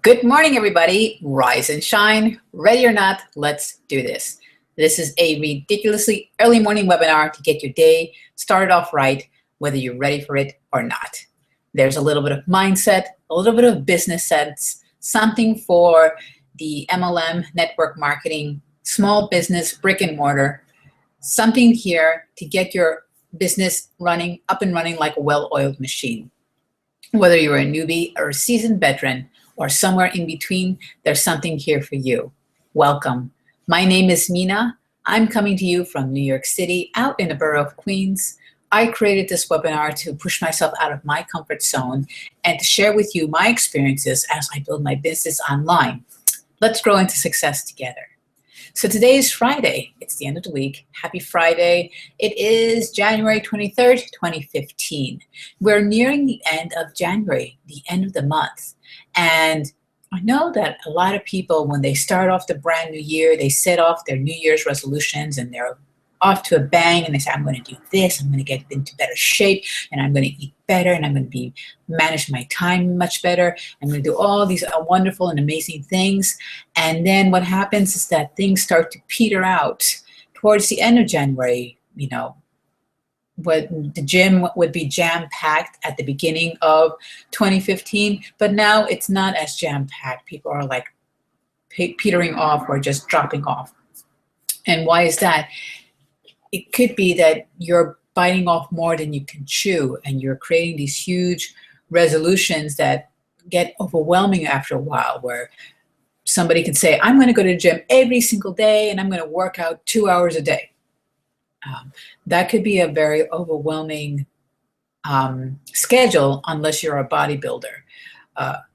Good morning, everybody. Rise and shine. Ready or not, let's do this. This is a ridiculously early morning webinar to get your day started off right, whether you're ready for it or not. There's a little bit of mindset, a little bit of business sense, something for the MLM, network marketing, small business, brick and mortar, something here to get your business running, up and running like a well-oiled machine. Whether you're a newbie or a seasoned veteran, or somewhere in between, there's something here for you. Welcome. My name is Mina. I'm coming to you from New York City, out in the borough of Queens. I created this webinar to push myself out of my comfort zone and to share with you my experiences as I build my business online. Let's grow into success together. So today is Friday. It's the end of the week. Happy Friday. It is January 23rd, 2015. We're nearing the end of January, the end of the month. And I know that a lot of people, when they start off the brand new year, they set off their New Year's resolutions and they're off to a bang and they say, I'm going to do this, I'm going to get into better shape, and I'm going to eat better, and I'm going to manage my time much better. I'm going to do all these wonderful and amazing things. And then what happens is that things start to peter out towards the end of January. You know, the gym would be jam-packed at the beginning of 2015, but now it's not as jam-packed. People are like petering off or just dropping off. And why is that? It could be that you're biting off more than you can chew, and you're creating these huge resolutions that get overwhelming after a while, where somebody can say, I'm going to go to the gym every single day and I'm going to work out 2 hours a day. That could be a very overwhelming schedule unless you're a bodybuilder.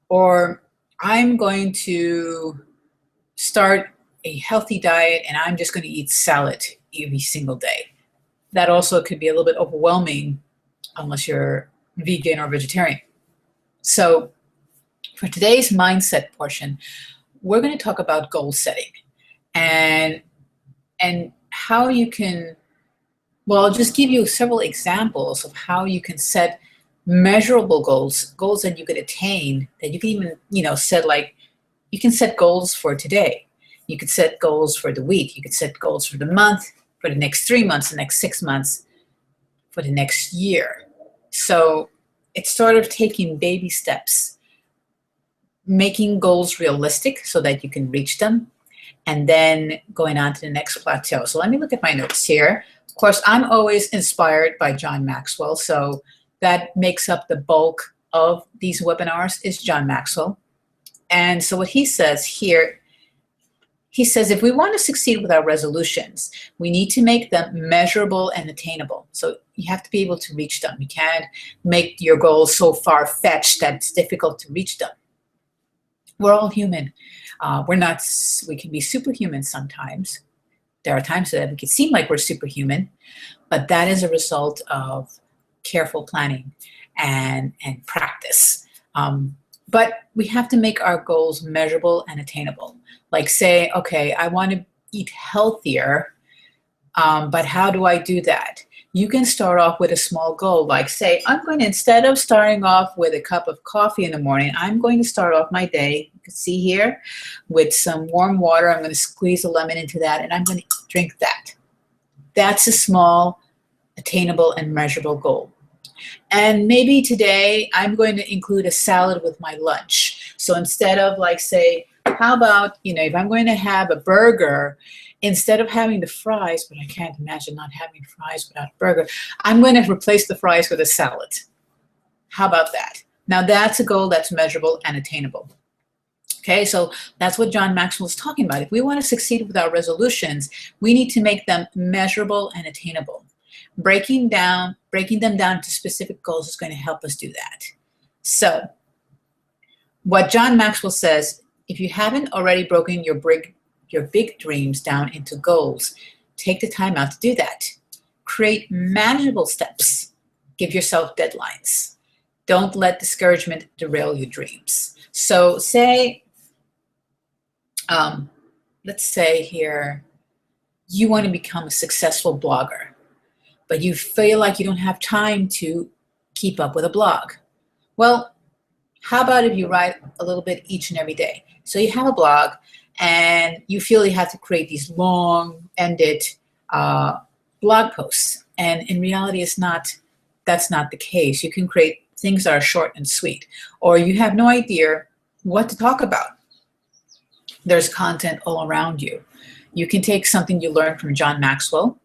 Or I'm going to start a healthy diet and I'm just going to eat salad every single day. That also could be a little bit overwhelming unless you're vegan or vegetarian. So for today's mindset portion, we're going to talk about goal setting and how you can, well, I'll just give you several examples of how you can set measurable goals that you could attain, that you can even, set, like, you can set goals for today. You could set goals for the week. You could set goals for the month, for the next 3 months, the next 6 months, for the next year. So it's sort of taking baby steps, making goals realistic so that you can reach them, and then going on to the next plateau. So let me look at my notes here. Of course, I'm always inspired by John Maxwell, so that makes up the bulk of these webinars is John Maxwell. And so what he says here, he says, if we want to succeed with our resolutions, we need to make them measurable and attainable. So you have to be able to reach them. You can't make your goals so far-fetched that it's difficult to reach them. We're all human. We can be superhuman sometimes. There are times that we can seem like we're superhuman, but that is a result of careful planning and practice. But we have to make our goals measurable and attainable. Like say, okay, I want to eat healthier, but how do I do that? You can start off with a small goal, like say, I'm going to, instead of starting off with a cup of coffee in the morning, I'm going to start off my day, you can see here, with some warm water. I'm going to squeeze a lemon into that, and I'm going to drink that. That's a small, attainable, and measurable goal. And maybe today I'm going to include a salad with my lunch. So instead of, like, say, how about, if I'm going to have a burger, instead of having the fries, but I can't imagine not having fries without a burger, I'm going to replace the fries with a salad. How about that? Now that's a goal that's measurable and attainable. Okay, so that's what John Maxwell is talking about. If we want to succeed with our resolutions, we need to make them measurable and attainable. Breaking them down to specific goals is going to help us do that. So what John Maxwell says, if you haven't already broken your big dreams down into goals, take the time out to do that. Create manageable steps. Give yourself deadlines. Don't let discouragement derail your dreams. So say, let's say here, you want to become a successful blogger, but you feel like you don't have time to keep up with a blog. Well, How about if you write a little bit each and every day? So you have a blog and you feel you have to create these long-ended blog posts. And in reality, that's not the case. You can create things that are short and sweet, or you have no idea what to talk about. There's content all around you. You can take something you learned from John Maxwell,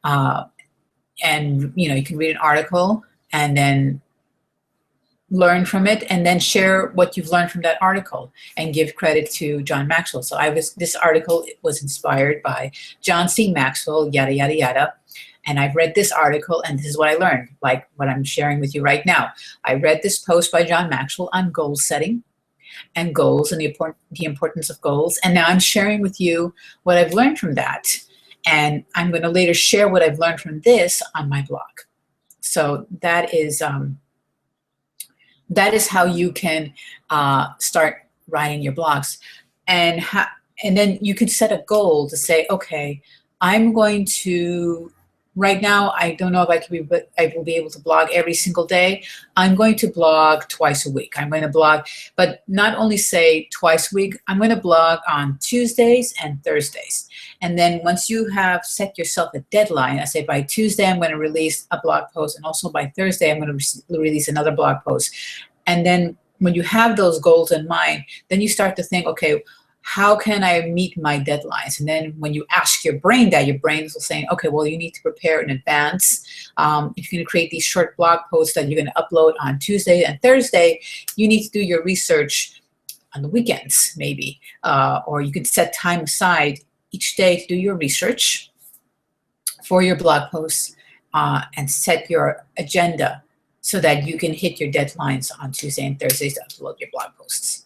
and you can read an article and then learn from it, and then share what you've learned from that article and give credit to John Maxwell. So this article was inspired by John C. Maxwell, yada, yada, yada. And I've read this article and this is what I learned, like what I'm sharing with you right now. I read this post by John Maxwell on goal setting and goals and the importance of goals. And now I'm sharing with you what I've learned from that. And I'm going to later share what I've learned from this on my blog. So that is how you can start writing your blogs. And then you can set a goal to say, okay, I'm going to, right now, I don't know if I will be able to blog every single day. I'm going to blog twice a week. I'm going to blog, but not only say twice a week, I'm going to blog on Tuesdays and Thursdays. And then once you have set yourself a deadline, I say by Tuesday, I'm going to release a blog post, and also by Thursday, I'm going to release another blog post. And then when you have those goals in mind, then you start to think, okay, how can I meet my deadlines? And then when you ask your brain that, your brain is saying, okay, well, you need to prepare in advance. If you're going to create these short blog posts that you're going to upload on Tuesday and Thursday, you need to do your research on the weekends, maybe. Or you could set time aside each day to do your research for your blog posts and set your agenda so that you can hit your deadlines on Tuesday and Thursdays to upload your blog posts.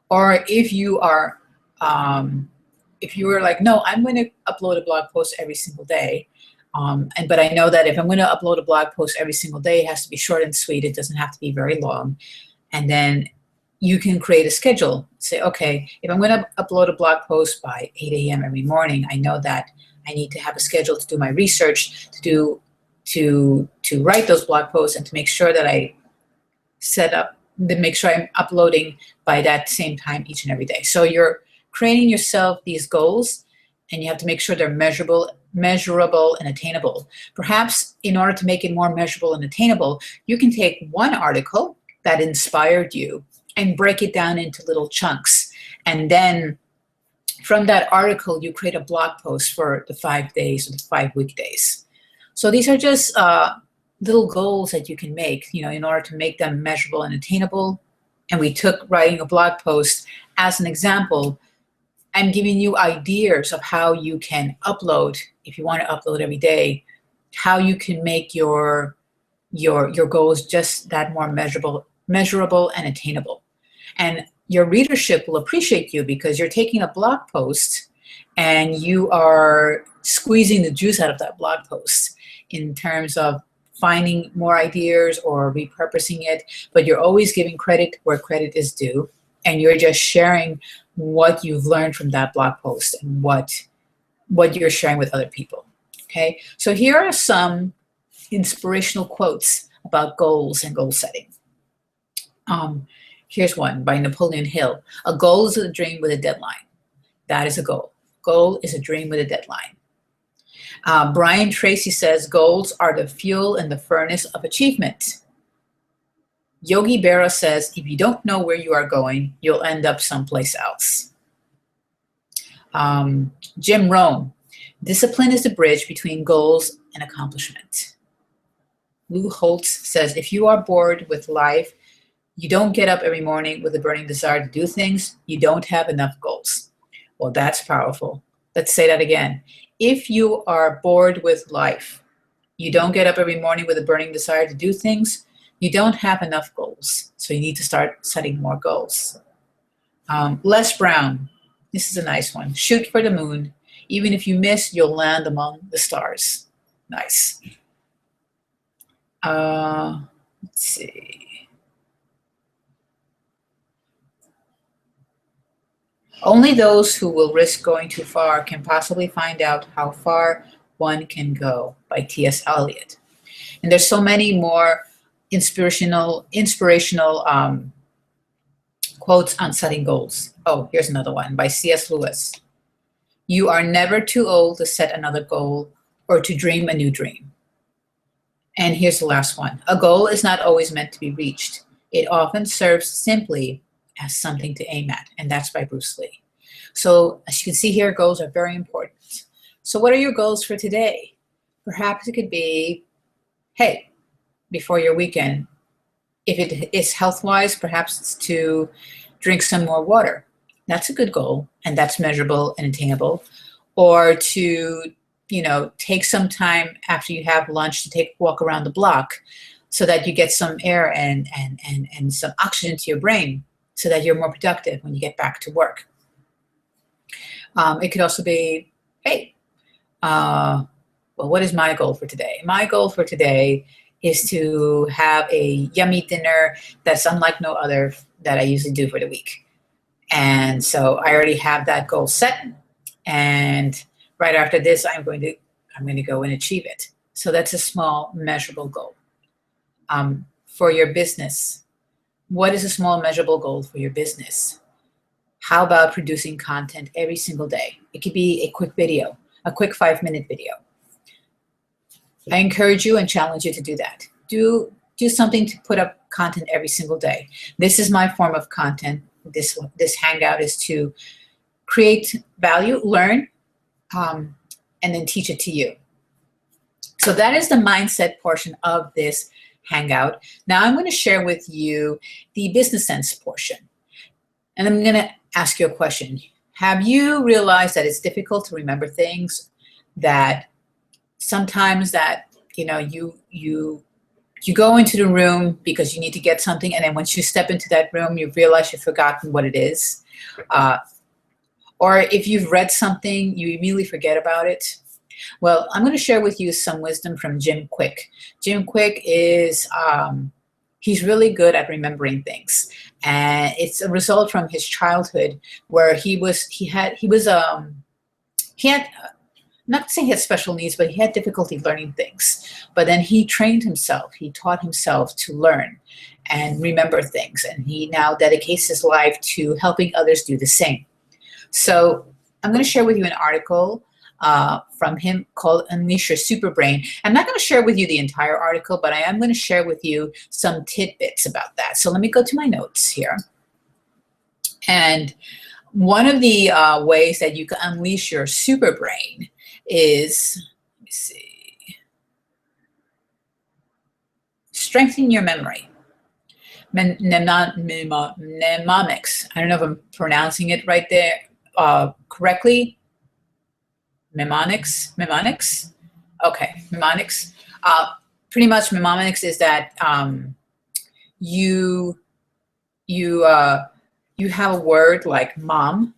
Or if you are like, no, I'm going to upload a blog post every single day. But I know that if I'm going to upload a blog post every single day, it has to be short and sweet. It doesn't have to be very long. And then you can create a schedule. Say, okay, if I'm going to upload a blog post by 8 a.m. every morning, I know that I need to have a schedule to do my research, to write those blog posts, and to make sure that I make sure I'm uploading by that same time each and every day. So you're creating yourself these goals, and you have to make sure they're measurable, and attainable. Perhaps in order to make it more measurable and attainable, you can take one article that inspired you and break it down into little chunks. And then from that article, you create a blog post for the 5 days or the 5 weekdays. So these are just little goals that you can make, in order to make them measurable and attainable. And we took writing a blog post as an example. I'm giving you ideas of how you can upload, if you want to upload every day, how you can make your goals just that more measurable and attainable. And your readership will appreciate you because you're taking a blog post and you are squeezing the juice out of that blog post in terms of finding more ideas or repurposing it, but you're always giving credit where credit is due, and you're just sharing what you've learned from that blog post and what you're sharing with other people. Okay, so here are some inspirational quotes about goals and goal setting. Here's one by Napoleon Hill. A goal is a dream with a deadline. That is a goal. Goal is a dream with a deadline. Brian Tracy says, goals are the fuel in the furnace of achievement. Yogi Berra says, if you don't know where you are going, you'll end up someplace else. Jim Rohn, discipline is the bridge between goals and accomplishment. Lou Holtz says, if you are bored with life, you don't get up every morning with a burning desire to do things, you don't have enough goals. Well, that's powerful. Let's say that again. If you are bored with life, you don't get up every morning with a burning desire to do things, you don't have enough goals. So you need to start setting more goals. Les Brown, this is a nice one. Shoot for the moon. Even if you miss, you'll land among the stars. Nice. Let's see. Only those who will risk going too far can possibly find out how far one can go, by T.S. Eliot. And there's so many more inspirational Quotes on setting goals. Oh, here's another one by C.S. Lewis. You are never too old to set another goal or to dream a new dream. And here's the last one. A goal is not always meant to be reached. It often serves simply as something to aim at. And that's by Bruce Lee. So as you can see here, goals are very important. So what are your goals for today? Perhaps it could be, hey, before your weekend, if it is health-wise, perhaps it's to drink some more water. That's a good goal, and that's measurable and attainable. Or to, take some time after you have lunch to take a walk around the block so that you get some air and some oxygen to your brain so that you're more productive when you get back to work. It could also be, hey, well, what is my goal for today? My goal for today is to have a yummy dinner that's unlike no other that I usually do for the week. And so I already have that goal set. And right after this, I'm going to go and achieve it. So that's a small, measurable goal. For your business, what is a small, measurable goal for your business? How about producing content every single day? It could be a quick video, a quick 5-minute video. I encourage you and challenge you to do that. Do something to put up content every single day. This is my form of content. This hangout is to create value, learn, and then teach it to you. So that is the mindset portion of this hangout. Now I'm going to share with you the business sense portion. And I'm going to ask you a question. Have you realized that it's difficult to remember things, that sometimes that, you go into the room because you need to get something, and then once you step into that room, you realize you've forgotten what it is. Or if you've read something, you immediately forget about it. Well, I'm going to share with you some wisdom from Jim Kwik. Jim Kwik is, he's really good at remembering things. And it's a result from his childhood where he had, not saying he had special needs, but he had difficulty learning things. But then he trained himself. He taught himself to learn and remember things. And he now dedicates his life to helping others do the same. So I'm going to share with you an article from him called Unleash Your Super Brain. I'm not going to share with you the entire article, but I am going to share with you some tidbits about that. So let me go to my notes here. And one of the ways that you can unleash your super brain is, let me see, strengthen your memory. Mnemonics. I don't know if I'm pronouncing it right there correctly. Mnemonics. Okay, mnemonics. Pretty much mnemonics is that you have a word like mom,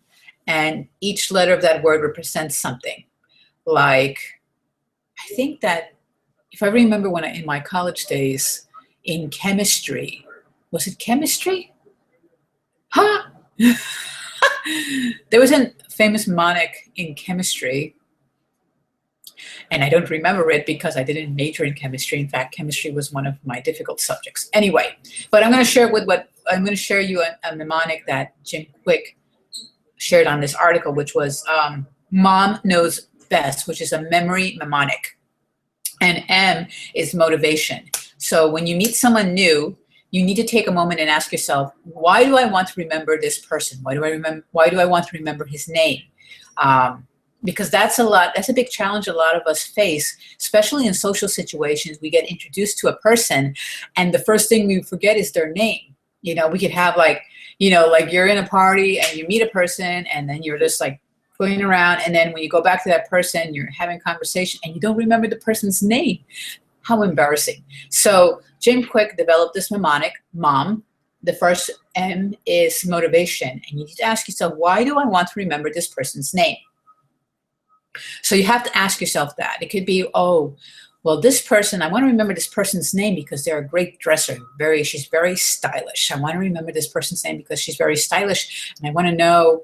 and each letter of that word represents something. Like, I think that if I remember when in my college days in chemistry, was it chemistry? Huh? There was a famous mnemonic in chemistry, and I don't remember it because I didn't major in chemistry. In fact, chemistry was one of my difficult subjects. Anyway, but I'm going to share I'm going to share you a mnemonic that Jim Kwik shared on this article, which was Mom Knows Best, which is a memory mnemonic. And M is motivation. So when you meet someone new, you need to take a moment and ask yourself, why do I want to remember this person? Why do I want to remember his name? Because that's a big challenge a lot of us face, especially in social situations. We get introduced to a person, and the first thing we forget is their name. We could have like you're in a party and you meet a person, and then you're just like going around, and then when you go back to that person, you're having a conversation and you don't remember the person's name. How embarrassing. So Jim Kwik developed this mnemonic, MOM. The first M is motivation. And you need to ask yourself, why do I want to remember this person's name? So you have to ask yourself that. It could be, oh, well, this person, I want to remember this person's name because they're a great dresser. She's very stylish. I want to remember this person's name because she's very stylish. And I want to know,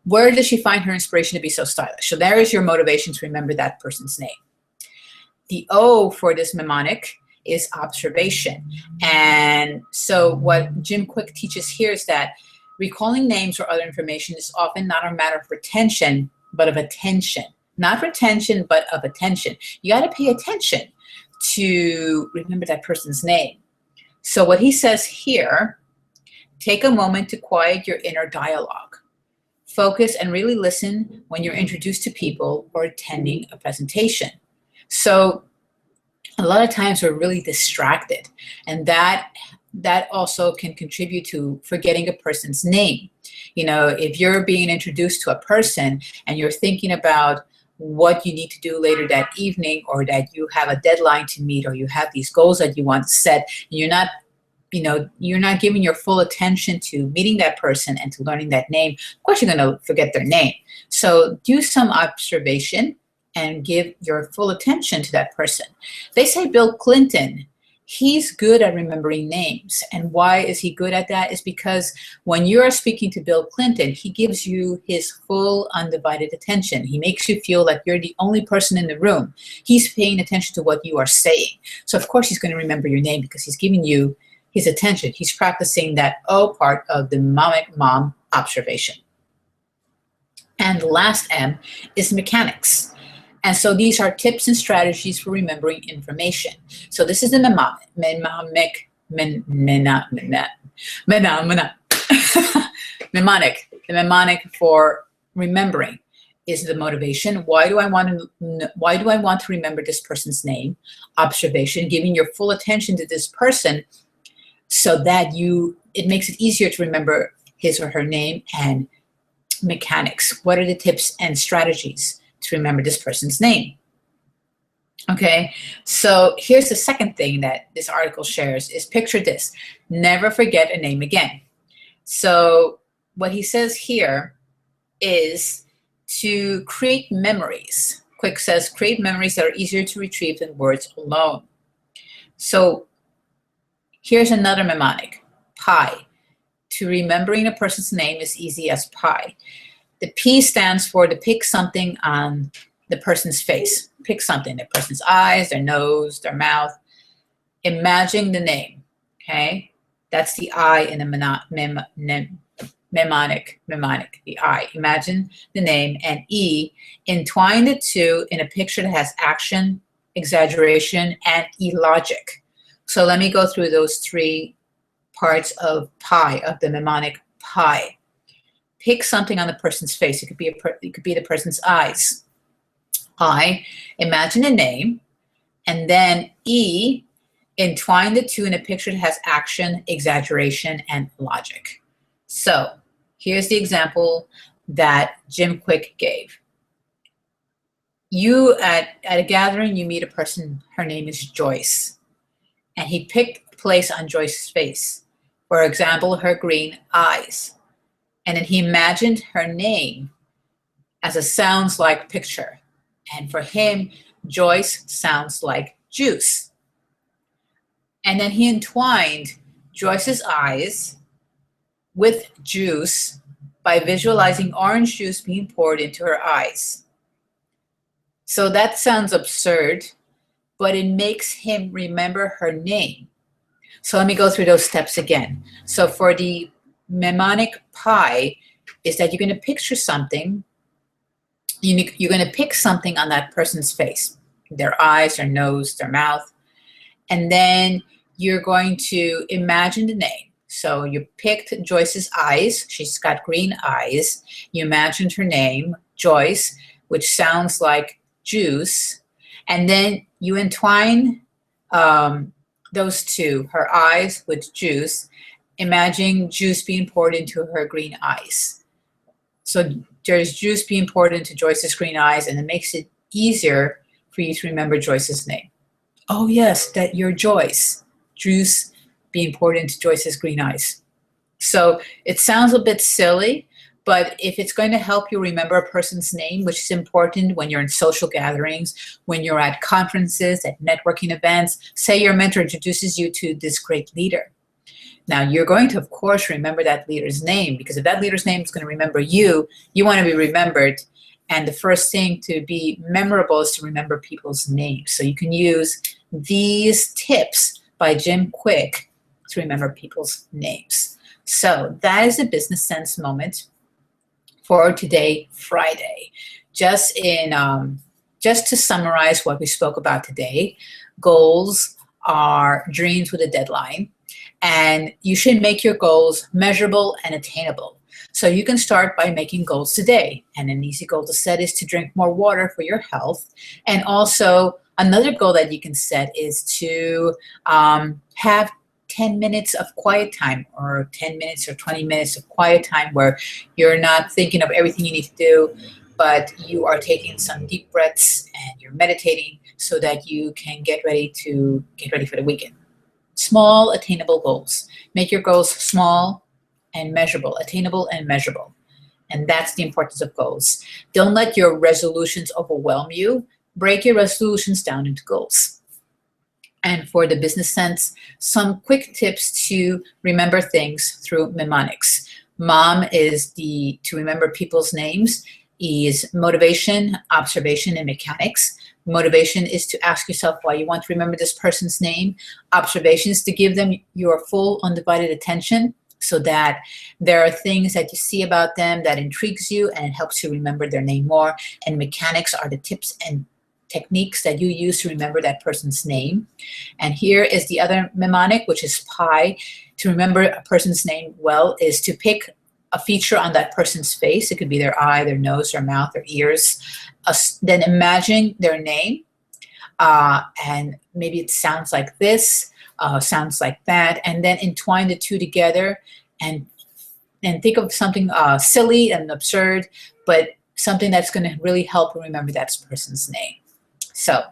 where does she find her inspiration to be so stylish? So there is your motivation to remember that person's name. The O for this mnemonic is observation. And so what Jim Quick teaches here is that recalling names or other information is often not a matter of retention, but of attention. Not retention, but of attention. You got to pay attention to remember that person's name. So what he says here, take a moment to quiet your inner dialogue. Focus and really listen when you're introduced to people or attending a presentation. So a lot of times we're really distracted, and that also can contribute to forgetting a person's name. You know, if you're being introduced to a person and you're thinking about what you need to do later that evening, or that you have a deadline to meet, or you have these goals that you want to set, and you're not giving your full attention to meeting that person and to learning that name, of course you're going to forget their name. So do some observation and give your full attention to that person. They say Bill Clinton, he's good at remembering names. And why is he good at that? Is because when you're speaking to Bill Clinton, he gives you his full undivided attention. He makes you feel like you're the only person in the room. He's paying attention to what you are saying. So of course he's going to remember your name because he's giving you his attention. He's practicing that O part of the mom observation. And the last M is mechanics. And so these are tips and strategies for remembering information. So this is the mnemonic. The mnemonic for remembering is the motivation. Why do I want to remember this person's name? Observation, giving your full attention to this person so that it makes it easier to remember his or her name. And mechanics, what are the tips and strategies to remember this person's name? Okay, so here's the second thing that this article shares is, picture this: never forget a name again. So what he says here is to create memories. Quick says, create memories that are easier to retrieve than words alone. So here's another mnemonic, pi. To remembering a person's name is easy as pie. The P stands for to pick something on the person's face. Pick something, the person's eyes, their nose, their mouth. Imagine the name, okay? That's the I in the mnemonic, the I. Imagine the name. And E, entwine the two in a picture that has action, exaggeration, and logic. So let me go through those three parts of pi, of the mnemonic pi. Pick something on the person's face. It could be the person's eyes. I, imagine a name. And then E, entwine the two in a picture that has action, exaggeration, and logic. So here's the example that Jim Quick gave. You, at a gathering, you meet a person, her name is Joyce. And he picked a place on Joyce's face. For example, her green eyes. And then he imagined her name as a sounds like picture. And for him, Joyce sounds like juice. And then he entwined Joyce's eyes with juice by visualizing orange juice being poured into her eyes. So that sounds absurd, but it makes him remember her name. So let me go through those steps again. So for the mnemonic pi is that you're going to picture something. You're going to pick something on that person's face, their eyes, their nose, their mouth. And then you're going to imagine the name. So you picked Joyce's eyes. She's got green eyes. You imagined her name, Joyce, which sounds like juice. And then you entwine those two, her eyes with juice. Imagine juice being poured into her green eyes. So there's juice being poured into Joyce's green eyes, and it makes it easier for you to remember Joyce's name. Oh yes, that you're Joyce. Juice being poured into Joyce's green eyes. So it sounds a bit silly, but if it's going to help you remember a person's name, which is important when you're in social gatherings, when you're at conferences, at networking events, say your mentor introduces you to this great leader. Now, you're going to, of course, remember that leader's name, because if that leader's name is going to remember you, you want to be remembered. And the first thing to be memorable is to remember people's names. So you can use these tips by Jim Quick to remember people's names. So that is a business sense moment for today, Friday. Just to summarize what we spoke about today, goals are dreams with a deadline, and you should make your goals measurable and attainable. So you can start by making goals today. And an easy goal to set is to drink more water for your health. And also another goal that you can set is to have 10 minutes of quiet time, or 10 minutes or 20 minutes of quiet time where you're not thinking of everything you need to do, but you are taking some deep breaths and you're meditating so that you can get ready for the weekend. Small, attainable goals. Make your goals small and measurable, attainable and measurable. And that's the importance of goals. Don't let your resolutions overwhelm you. Break your resolutions down into goals. And for the business sense, some quick tips to remember things through mnemonics. MOM is to remember people's names, is motivation, observation, and mechanics. Motivation is to ask yourself why you want to remember this person's name. Observation is to give them your full undivided attention so that there are things that you see about them that intrigues you and it helps you remember their name more. And mechanics are the tips and techniques that you use to remember that person's name. And here is the other mnemonic, which is PI. To remember a person's name well is to pick a feature on that person's face. It could be their eye, their nose, their mouth, their ears. Then imagine their name, and maybe it sounds like this, sounds like that, and then entwine the two together and think of something silly and absurd, but something that's going to really help you remember that person's name. So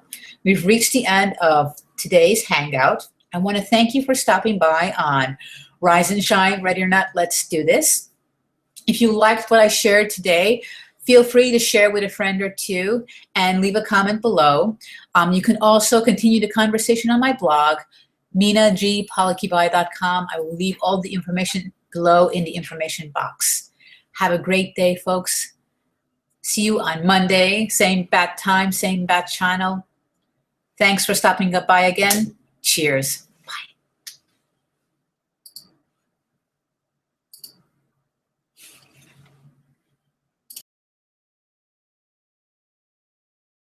we've reached the end of today's Hangout. I want to thank you for stopping by on Rise and Shine, Ready or Not, Let's Do This. If you liked what I shared today, feel free to share with a friend or two and leave a comment below. You can also continue the conversation on my blog, minagpolikibai.com. I will leave all the information below in the information box. Have a great day, folks. See you on Monday, same bat time, same bat channel. Thanks for stopping by again. Cheers.